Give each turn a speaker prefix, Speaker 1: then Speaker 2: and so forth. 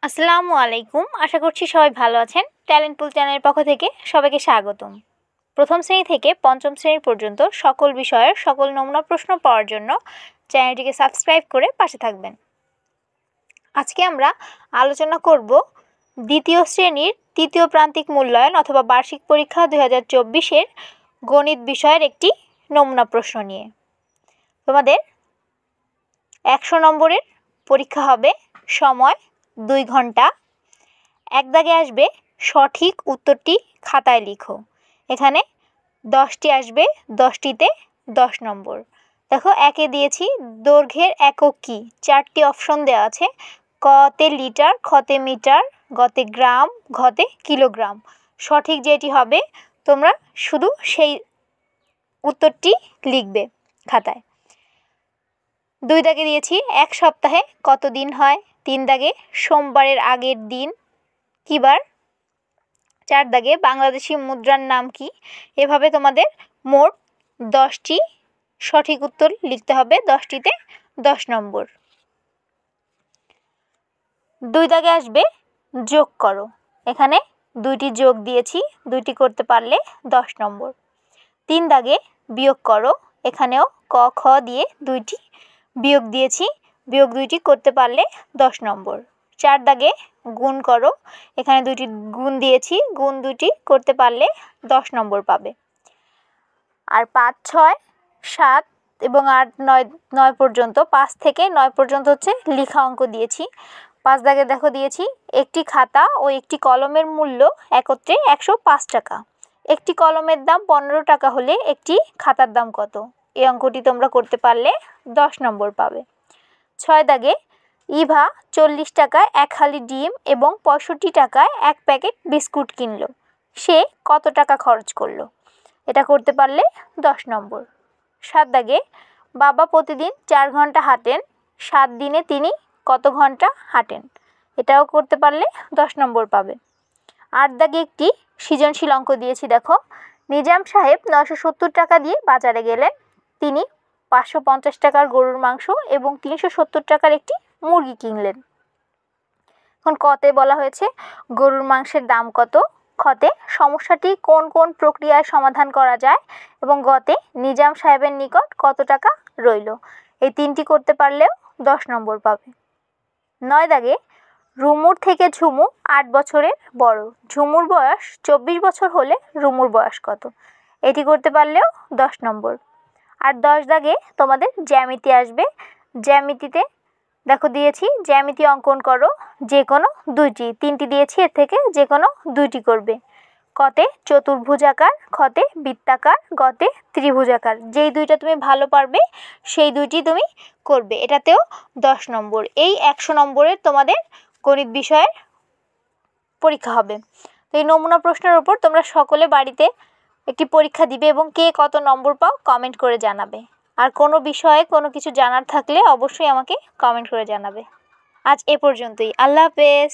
Speaker 1: আসসালামু আলাইকুম। আশা করছি সবাই ভালো আছেন। ট্যালেন্ট পুল চ্যানেলের পক্ষ থেকে সবাইকে স্বাগতম। প্রথম শ্রেণী থেকে পঞ্চম শ্রেণী পর্যন্ত সকল বিষয়ের সকল নমুনা প্রশ্ন পাওয়ার জন্য চ্যানেলটিকে সাবস্ক্রাইব করে পাশে থাকবেন। আজকে আমরা আলোচনা করব দ্বিতীয় শ্রেণীর তৃতীয় প্রান্তিক মূল্যায়ন অথবা বার্ষিক পরীক্ষা 2024-এর গণিত বিষয়ের একটি নমুনা প্রশ্ন নিয়ে। তোমাদের 100 নম্বরের পরীক্ষা হবে, সময় 2 ঘন্টা। এক দাগে আসবে সঠিক উত্তরটি খাতায় লিখো। এখানে 10টি আসবে, 10টিতে 10 নম্বর। দেখো, একে দিয়েছি দৈর্ঘ্যের একক কী, 4টি অপশন দেওয়া আছে। কতে লিটার, খতে মিটার, গতে গ্রাম, ঘতে কিলোগ্রাম। সঠিক যেটি হবে তোমরা শুধু সেই উত্তরটি লিখবে খাতায়। 2 দাগে দিয়েছি এক সপ্তাহে কত দিন হয়। 3 দাগে সোমবারের আগের দিন কী বার। 4 দাগে বাংলাদেশি মুদ্রার নাম কি। এভাবে তোমাদের মোট 10টি সঠিক উত্তর লিখতে হবে, 10টিতে 10 নম্বর। 2 দাগে আসবে যোগ করো। এখানে 2টি যোগ দিয়েছি, 2টি করতে পারলে 10 নম্বর। 3 দাগে বিয়োগ করো। এখানেও ক খ দিয়ে 2টি বিয়োগ দিয়েছি, বিয়োগ 2টি করতে পারলে 10 নম্বর। 4 দাগে গুণ করো। এখানে 2টি গুণ দিয়েছি, গুণ 2টি করতে পারলে 10 নম্বর পাবে। আর 5, 6, 7 এবং 8, 9 পর্যন্ত, 5 থেকে 9 পর্যন্ত হচ্ছে লেখা অঙ্ক দিয়েছি। 5 দাগে দেখো দিয়েছি একটি খাতা ও একটি কলমের মূল্য একত্রে 105 টাকা। একটি কলমের দাম 15 টাকা হলে একটি খাতার দাম কত। এই অঙ্কটি তোমরা করতে পারলে 10 নম্বর পাবে। 6 দাগে ইভা 40 টাকায় 1 হালি ডিম এবং 65 টাকায় 1 প্যাকেট বিস্কুট কিনলো। সে কত টাকা খরচ করলো। এটা করতে পারলে 10 নম্বর। 7 দাগে বাবা প্রতিদিন 4 ঘন্টা হাঁটেন, 7 দিনে তিনি কত ঘন্টা হাঁটেন। এটাও করতে পারলে 10 নম্বর পাবে। 8 দাগে একটি সৃজনশীল অঙ্ক দিয়েছি। দেখো, নিজাম সাহেব 970 টাকা দিয়ে বাজারে গেলেন। তিনি 550 টাকার গরুর মাংস এবং 370 টাকার একটি মুরগি কিনলেন। এখন কতে বলা হয়েছে গরুর মাংসের দাম কত, খতে সমস্যাটি কোন কোন প্রক্রিয়ায় সমাধান করা যায় এবং গতে নিজাম সাহেবের নিকট কত টাকা রইল। এই 3টি করতে পারলেও 10 নম্বর পাবে। 9 দাগে রুমুর থেকে ঝুমু 8 বছরের বড়। ঝুমুর বয়স 24 বছর হলে রুমুর বয়স কত। এটি করতে পারলেও 10 নম্বর। আর 10 দাগে তোমাদের জ্যামিতি আসবে। জ্যামিতিতে দেখো দিয়েছি জ্যামিতি অঙ্কন করো, যে কোনো 2টি, 3টি দিয়েছি, এর থেকে যে কোনো 2টি করবে। কতে চতুর্ভুজাকার, খতে বৃত্তাকার, গতে ত্রিভুজাকার। যেই 2টা তুমি ভালো পারবে সেই 2টি তুমি করবে। এটাতেও 10 নম্বর। এই 100 নম্বরের তোমাদের গণিত বিষয়ের পরীক্ষা হবে। তো এই নমুনা প্রশ্নের উপর তোমরা সকলে বাড়িতে একটি পরীক্ষা দিবে এবং কে কত নম্বর পাও কমেন্ট করে জানাবে। আর কোনো বিষয়ে কোনো কিছু জানার থাকলে অবশ্যই আমাকে কমেন্ট করে জানাবে। আজ এ পর্যন্তই। আল্লাহ হাফেজ।